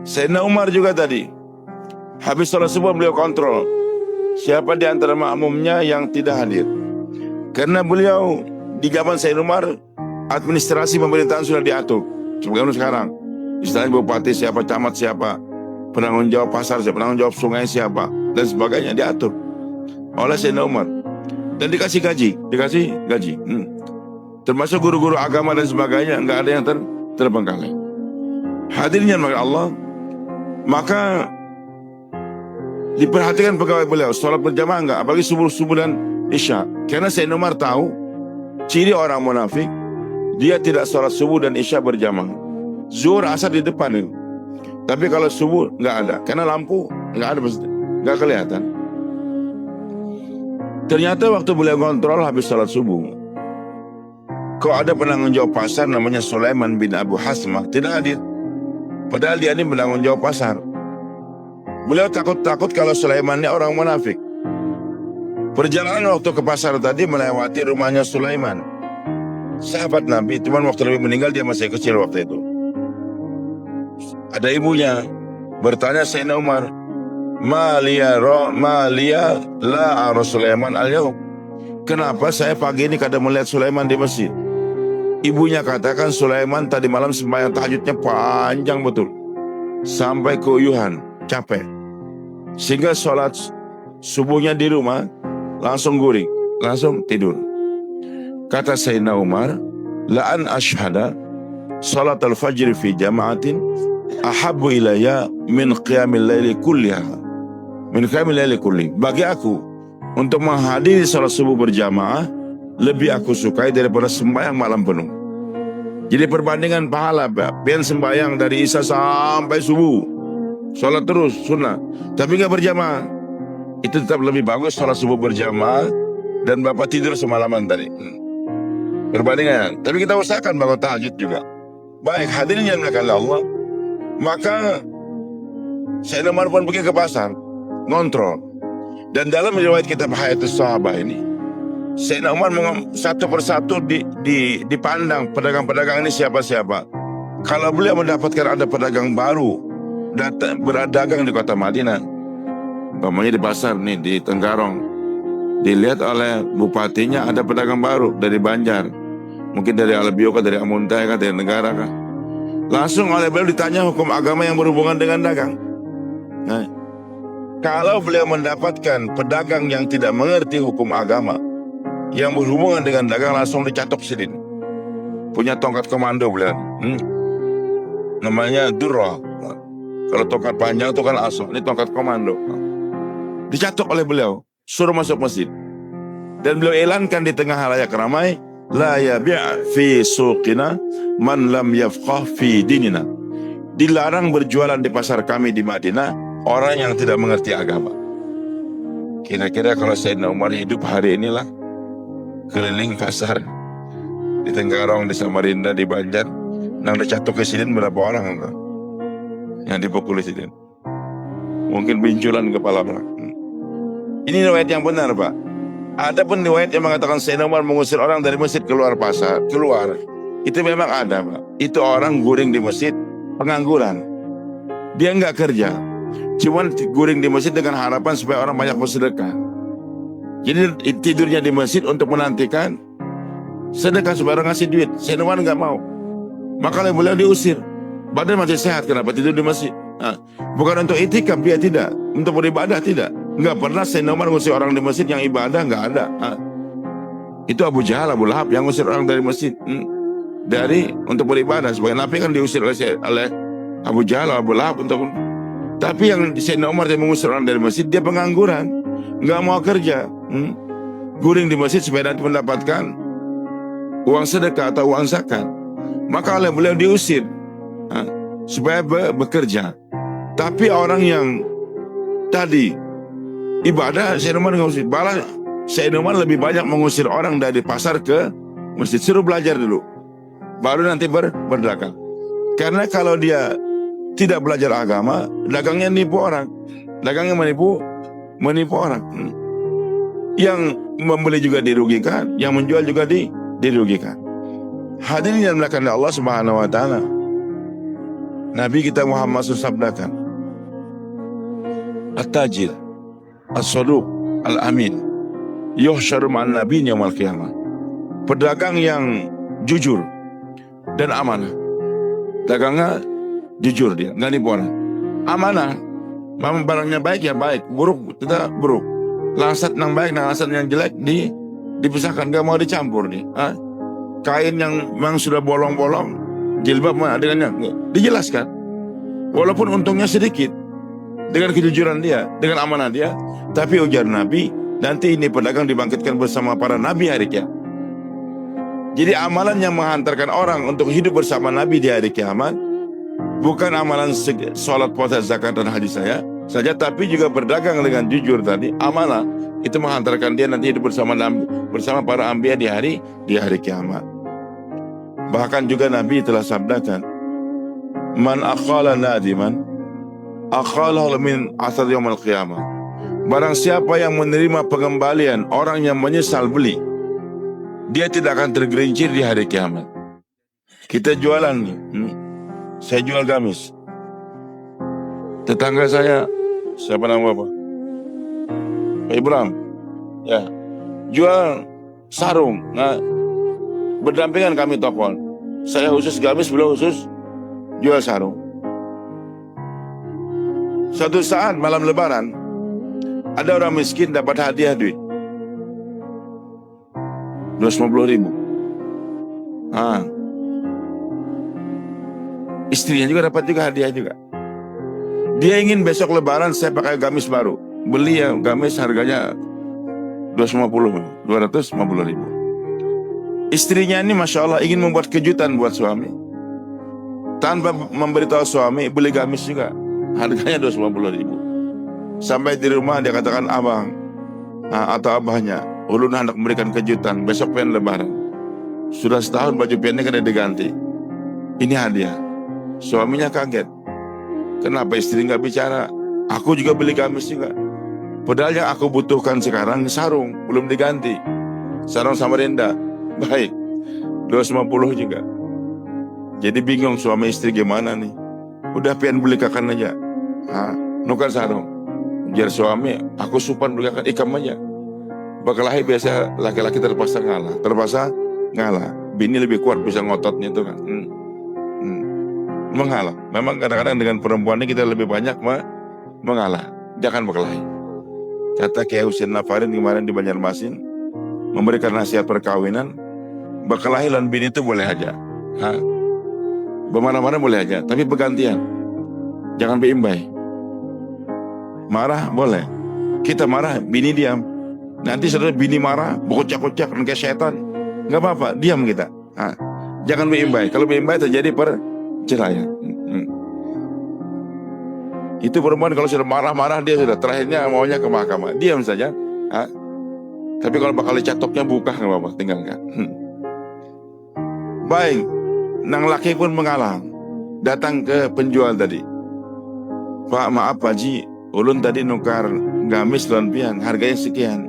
Sayyidina Umar juga tadi, habis sholat subuh beliau kontrol siapa di antara makmumnya yang tidak hadir. Karena beliau di zaman Sayyidina Umar, administrasi pemerintahan sudah diatur sebagaimana sekarang. Istilahnya bupati siapa, camat siapa, penanggung jawab pasar siapa, penanggung jawab sungai siapa, dan sebagainya diatur oleh Sayyidina Umar. Dan dikasih gaji. Termasuk guru-guru agama dan sebagainya, nggak ada yang terbengkalai. Hadirnya maka Allah, maka diperhatikan pegawai beliau sholat berjamaah enggak, apalagi subuh dan isya. Karena Sayyidina Umar tahu ciri orang munafik, dia tidak sholat subuh dan isya berjamaah. Zuhur asar di depan itu. Tapi kalau subuh nggak ada, karena lampu nggak ada, nggak kelihatan. Ternyata waktu beliau kontrol habis sholat subuh, kok ada penanggung jawab pasar namanya Sulaiman bin Abu Hasmah tidak hadir. Padahal dia ini penanggung jawab pasar. Beliau takut kalau Sulaiman ini orang munafik. Perjalanan waktu ke pasar tadi melewati rumahnya Sulaiman, sahabat Nabi, cuman waktu Nabi meninggal dia masih kecil waktu itu. Ada ibunya bertanya Sayyidina Umar, Malia la ara Sulaiman al-yawm. Kenapa saya pagi ini kadang melihat Sulaiman di masjid? Ibunya katakan Sulaiman tadi malam sembahyang tahajudnya panjang betul, sampai keuyuhan, capek, sehingga sholat subuhnya di rumah langsung guring, langsung tidur. Kata Sayyidina Umar, la an ashhada salat al-fajr fi jama'atin ahabbu ilayya min qiyamil laili kulliha. Min qiyamil laili kulli. Bagi aku, untuk menghadiri salat subuh berjamaah lebih aku sukai daripada sembahyang malam penuh. Jadi perbandingan pahala, pian sembahyang dari isya sampai subuh, sholat terus sunnah, tapi nggak berjamaah, itu tetap lebih bagus sholat subuh berjamaah dan bapak tidur semalaman tadi. Perbandingan. Tapi kita usahakan bangun tahajud juga. Baik, hadirin yang dimuliakan Allah, maka Sayyidina Umar pun pergi ke pasar, ngontrol. Dan dalam riwayat kitab Hayatus Sahabah ini, Sayyidina Umar satu persatu dipandang pedagang-pedagang ini siapa-siapa. Kalau beliau mendapatkan ada pedagang baru berdagang di kota Madinah, umpamanya di pasar nih di Tenggarong, dilihat oleh bupatinya ada pedagang baru dari Banjar, mungkin dari Alabioka, dari Amuntai, dari negara kah. Langsung oleh beliau ditanya hukum agama yang berhubungan dengan dagang. Nah, kalau beliau mendapatkan pedagang yang tidak mengerti hukum agama yang berhubungan dengan dagang, langsung dicatok sidin. Punya tongkat komando beliau. Namanya Durrah. Kalau tongkat panjang itu kan asal, ini tongkat komando. Dicatok oleh beliau, suruh masuk masjid. Dan beliau elankan di tengah halayak ramai, la yabi' fi suqina man lam yafqah fi dinina. Dilarang berjualan di pasar kami di Madinah orang yang tidak mengerti agama. Kira-kira kalau Sayyidina Umar hidup hari inilah, keliling pasar di Tenggarong, di Samarinda, di Banjar, nang dicatok ke sidin berapa orang enggak? Yang dipukuli sidin? Mungkin binculan kepala orang. Ini riwayat yang benar, Pak. Ada pun riwayat yang mengatakan Sayyidina Umar mengusir orang dari masjid keluar pasar, keluar. Itu memang ada, Pak. Itu orang guring di masjid, pengangguran. Dia enggak kerja, cuman guring di masjid dengan harapan supaya orang banyak bersedekah. Jadi tidurnya di masjid untuk menantikan sedekah supaya orang ngasih duit. Sayyidina Umar enggak mau. Maka beliau diusir. Badan masih sehat, kenapa tidur di masjid? Bukan untuk itikaf, dia tidak. Untuk beribadah, tidak. Enggak pernah Sayyidina Umar ngusir orang di masjid yang ibadah, enggak ada. Itu Abu Jahal, Abu Lahab yang ngusir orang dari masjid. Untuk beribadah. Sebagai Nabi kan diusir oleh Abu Jahal, Abu Lahab untuk. Tapi yang Sayyidina Umar yang mengusir orang dari masjid, dia pengangguran, enggak mau kerja. Guring di masjid supaya nanti mendapatkan uang sedekah atau uang zakat. Maka oleh beliau diusir supaya bekerja. Tapi orang yang tadi ibadah, Sayyidina Umar mengusir. Balas Sayyidina Umar lebih banyak mengusir orang dari pasar ke masjid. Suruh belajar dulu, baru nanti berdagang. Karena kalau dia tidak belajar agama, dagangnya nipu orang, dagangnya menipu orang. Yang membeli juga dirugikan, yang menjual juga dirugikan. Hadirin yang dimuliakan Allah Subhanahu wa taala. Nabi kita Muhammad SAW sabdakan, At-tajir, as-saduq, al-amin, yuhsyaru ma'an nabiin yaumal qiyamah. Pedagang yang jujur dan amanah. Dagangnya jujur dia, nggak nipu orang. Amanah, memang barangnya baik ya baik, buruk tidak buruk. Langsat yang baik, langsat yang jelek dipisahkan, nggak mau dicampur nih. Kain yang memang sudah bolong-bolong, jilbab adanya dijelaskan. Walaupun untungnya sedikit, dengan kejujuran dia, dengan amanah dia. Tapi ujar Nabi, nanti ini pedagang dibangkitkan bersama para nabi hari kiamat. Jadi amalan yang menghantarkan orang untuk hidup bersama Nabi di hari kiamat bukan amalan sholat, puasa, zakat dan haji saja, tapi juga berdagang dengan jujur tadi. Amanah itu menghantarkan dia nanti hidup bersama Nabi, bersama para anbiya di hari kiamat. Bahkan juga Nabi telah sabdakan, man aqala nadiman aqalahu min athar yaumil qiyamah. Barang siapa yang menerima pengembalian orang yang menyesal beli, dia tidak akan tergelincir di hari kiamat. Kita jualan nih, saya jual gamis. Tetangga saya, siapa nama Bapak? Pak Ibrahim, ya, jual sarung. Nah, berdampingan kami toko. Saya khusus gamis, beliau khusus jual sarung. Suatu saat malam lebaran, ada orang miskin dapat hadiah duit 250.000. Istrinya juga dapat juga hadiah juga. Dia ingin besok lebaran saya pakai gamis baru. Beli ya gamis harganya 250.000. Istrinya ini Masya Allah ingin membuat kejutan buat suami. Tanpa memberitahu suami, beli gamis juga. Harganya 250.000. Sampai di rumah dia katakan abang atau abahnya, ulun hendak memberikan kejutan, besok pengen lebaran. Sudah setahun baju pendek kena diganti. Ini hadiah. Suaminya kaget. Kenapa istri nggak bicara? Aku juga beli gamis juga. Padahal yang aku butuhkan sekarang sarung, belum diganti. Sarung Samarinda, baik 250 juga. Jadi bingung suami istri gimana nih. Udah pengen belikan aja, nukar sarung. Biar suami, aku supan belikan ikam aja. Berkelahi biasa laki-laki terpaksa ngalah. Bini lebih kuat bisa ngototnya itu kan. Mengalah. Memang kadang-kadang dengan perempuan ini kita lebih banyak mengalah. Jangan berkelahi. Kata Kiai Husain Nafarin kemarin di Banjarmasin, memberikan nasihat perkawinan, berkelahi lawan bini itu boleh aja. Bermarah-marah boleh aja, tapi bergantian. Jangan berimbai. Marah boleh. Kita marah, bini diam. Nanti setelah bini marah, berkocak-kocak kayak setan. Nggak apa-apa, diam kita. Jangan berimbai. Kalau berimbai terjadi perceraian. Itu perempuan kalau sudah marah-marah dia sudah terakhirnya maunya ke mahkamah. Diam saja. Tapi kalau bakal dicatoknya buka nggak apa-apa, tinggalkan. Baik, nang laki pun mengalah. Datang ke penjual tadi. Pak maaf Pak Ji, ulun tadi nukar gamis lawan pian, harganya sekian.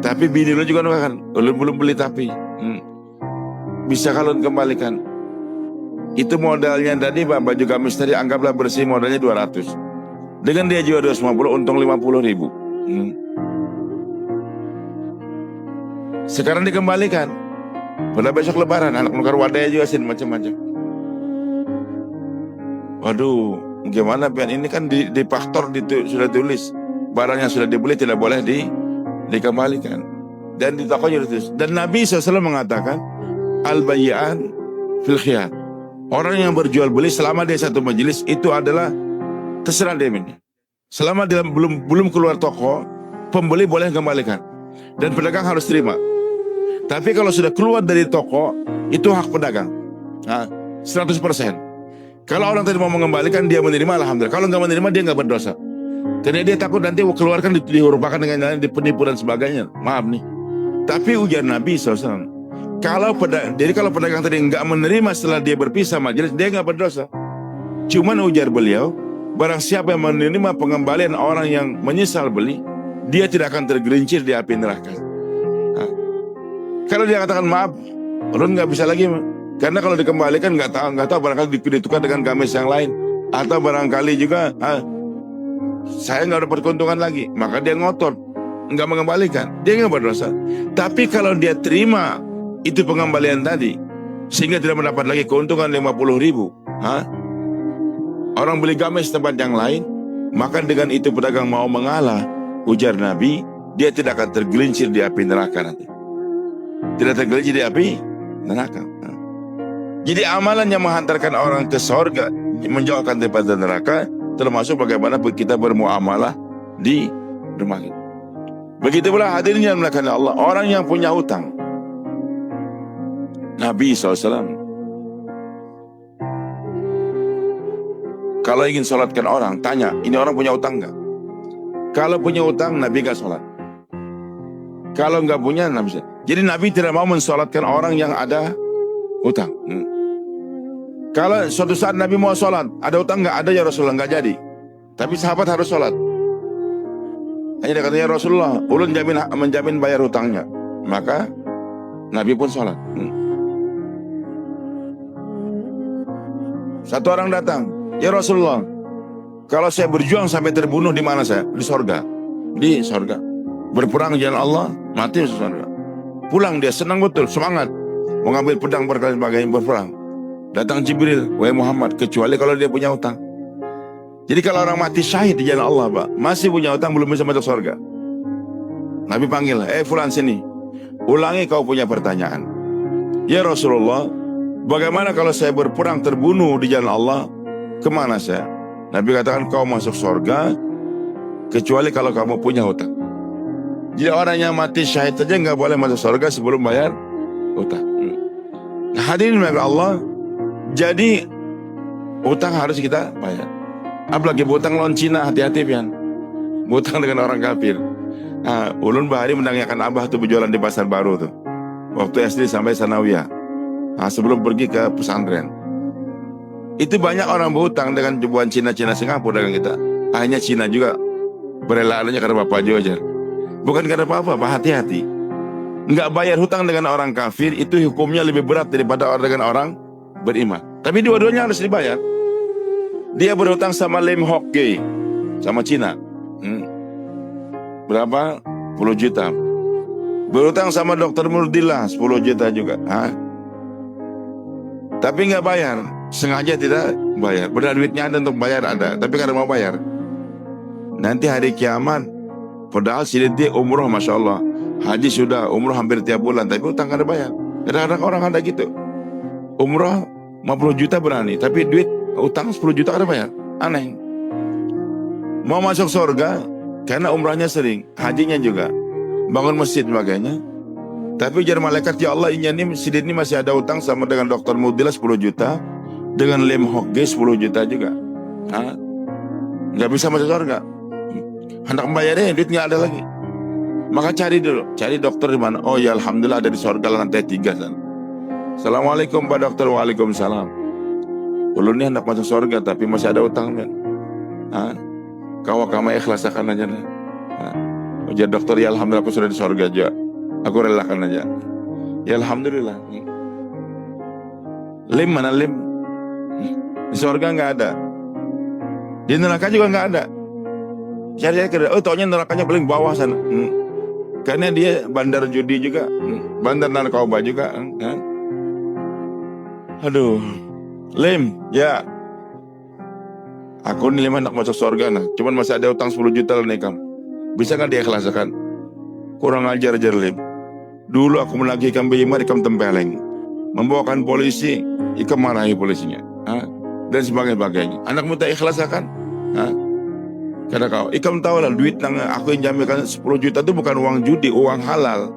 Tapi bini lu juga nukarkan, ulun belum beli tapi. Bisa kalau kembalikan. Itu modalnya tadi Pak, baju gamis tadi anggaplah bersih modalnya 200. Dengan dia jual 250, untung 50.000. Sekarang dikembalikan. Pada besok lebaran, anak nukar wadahnya juga sin macam-macam. Waduh, gimana pian ini kan di faktor sudah tulis. Barang yang sudah dibeli tidak boleh dikembalikan. Dan di tokonya ditulis. Dan Nabi SAW mengatakan, al-bayyi'an fil khiyar. Orang yang berjual beli selama dia satu majelis itu adalah terserah dia ini. Selama dia belum keluar toko, pembeli boleh kembalikan dan pedagang harus terima. Tapi kalau sudah keluar dari toko, itu hak pedagang. 100%. Kalau orang tadi mau mengembalikan, dia menerima, alhamdulillah. Kalau nggak menerima, dia nggak berdosa. Karena dia takut nanti keluarkan dihurupakan dengan penipu dan sebagainya. Maaf nih. Tapi ujar Nabi SAW, kalau pedagang tadi nggak menerima setelah dia berpisah majelis, dia nggak berdosa. Cuman ujar beliau, barang siapa yang menerima pengembalian orang yang menyesal beli, dia tidak akan tergelincir di api neraka. Kalau dia katakan maaf, ulun nggak bisa lagi Karena kalau dikembalikan nggak tahu barangkali ditukar dengan gamis yang lain, atau barangkali juga saya nggak dapat keuntungan lagi, maka dia ngotot nggak mengembalikan, dia nggak berdosa. Tapi kalau dia terima itu pengembalian tadi sehingga tidak mendapat lagi keuntungan 50.000, orang beli gamis tempat yang lain, maka dengan itu pedagang mau mengalah, ujar Nabi, dia tidak akan tergelincir di api neraka nanti. Tidak tergelincir di api neraka. Jadi amalan yang menghantarkan orang ke sorga, menjauhkan daripada neraka, termasuk bagaimana kita bermuamalah di rumah kita. Begitu pula hadirin yang dimuliakan Allah, orang yang punya hutang. Nabi SAW kalau ingin sholatkan orang, tanya, ini orang punya hutang nggak? Kalau punya hutang, Nabi nggak sholat. Kalau nggak punya, Nabi. Jadi Nabi tidak mau mensolatkan orang yang ada hutang. Kalau suatu saat Nabi mau sholat, ada hutang nggak? Ada ya Rasulullah, nggak jadi. Tapi sahabat harus sholat. Hanya dia katanya Rasulullah, ulun menjamin bayar hutangnya. Maka Nabi pun sholat. Satu orang datang, ya Rasulullah, kalau saya berjuang sampai terbunuh di mana saya? Di sorga. Di sorga. Berperang jalan Allah, mati di sorga. Pulang dia senang betul, semangat, mau ngambil pedang berkali sebagainya berperang. Datang Jibril, wahai Muhammad, kecuali kalau dia punya hutang. Jadi kalau orang mati syahid di jalan Allah, Pak, masih punya hutang, belum bisa masuk surga. Nabi panggil, fulan sini, ulangi kau punya pertanyaan. Ya Rasulullah, bagaimana kalau saya berperang terbunuh di jalan Allah, kemana saya? Nabi katakan, kau masuk surga, kecuali kalau kamu punya hutang. Jadi orang yang mati syahid saja nggak boleh masuk surga sebelum bayar hutang. Nah, hadirin Allah, jadi hutang harus kita bayar. Apalagi hutang lawan Cina, hati-hati pian. Hutang dengan orang kafir. Ulun bahari menanyakan abah tuh berjualan di pasar baru tuh. Waktu SD sampai sanawiyah. Sebelum pergi ke pesantren. Itu banyak orang berhutang dengan jubuan Cina-Cina Singapura dagang kita. Hanya Cina juga. Berelaannya karena Bapak Jojar. Bukan karena apa-apa, Pak, hati-hati. Nggak bayar hutang dengan orang kafir, itu hukumnya lebih berat daripada orang dengan orang beriman. Tapi dua-duanya harus dibayar. Dia berhutang sama Lim Hock Gay, sama Cina. Berapa? 10 juta. Berhutang sama Dr. Murdillah 10 juta juga. Tapi nggak bayar, sengaja tidak bayar. Benar duitnya ada untuk bayar ada, tapi karena mau bayar. Nanti hari kiamat, padahal si dia umroh, Masya Allah, haji sudah, umroh hampir tiap bulan, tapi hutang kada bayar. Kadang-kadang orang ada gitu, umroh 50 juta berani, tapi duit utang 10 juta kada bayar. Aneh. Mau masuk surga karena umrahnya sering, hajinya juga, bangun masjid sebagainya. Tapi jar malaikat, ya Allah, ini sidin ini masih ada utang sama dengan Dr. Mudila 10 juta, dengan Lim Hock Gay 10 juta juga. Nggak bisa masuk surga. Hendak membayarnya, duit nggak ada lagi. Maka cari dulu, cari dokter di mana. Oh ya, alhamdulillah ada di surga lantai 3 sana. Assalamualaikum Pak Dokter. Waalaikumsalam. Ulun ini hendak masuk surga tapi masih ada utang kan. Kau ikhlaskan aja lah. Ujar dokter, ya alhamdulillah aku sudah di surga aja. Aku relakan aja. Ya alhamdulillah. Lim mana Lim? Di surga nggak ada. Di neraka juga nggak ada. Cari ke, taunya nerakanya paling bawah sana. Karena dia bandar judi juga, bandar narkoba juga. Aduh, Lim, ya. Aku nih Lim nak masuk surga nah. Cuman masih ada utang 10 juta lah nih kamu. Bisa kan diikhlaskan? Kurang ajar Lim. Dulu aku menagihkan bima ikam tempeleng, membawakan polisi, ikam marahi polisinya, dan sebagainya. Anakmu tak ikhlaskan? Karena kau, ikam tahu lah duit yang aku yang jaminkan 10 juta itu bukan uang judi, uang halal.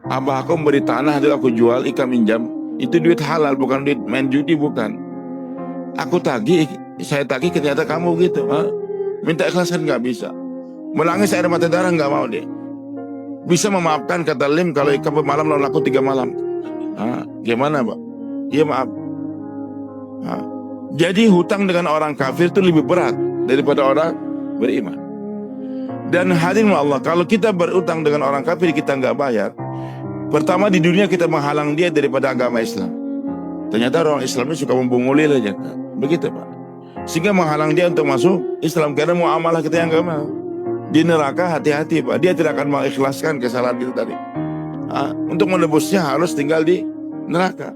Abah aku memberi tanah itu aku jual, ikam minjam, itu duit halal, bukan duit main judi, bukan. Aku tagih, saya tagih ternyata kamu gitu. Minta ikhlasan nggak bisa. Menangis air mata darah nggak mau dia. Bisa memaafkan kata Lim kalau ikam bermalam lawan aku 3 malam. Gimana Pak? Iya maaf. Jadi hutang dengan orang kafir itu lebih berat daripada orang beriman. Dan hadirin Allah, kalau kita berutang dengan orang kafir kita nggak bayar, pertama di dunia kita menghalang dia daripada agama Islam. Ternyata orang Islam ini suka membunguli aja. Begitu Pak. Sehingga menghalang dia untuk masuk Islam. Karena muamalah kita yang gak mau. Di neraka hati-hati Pak. Dia tidak akan mengikhlaskan kesalahan kita tadi. Untuk menebusnya harus tinggal di neraka.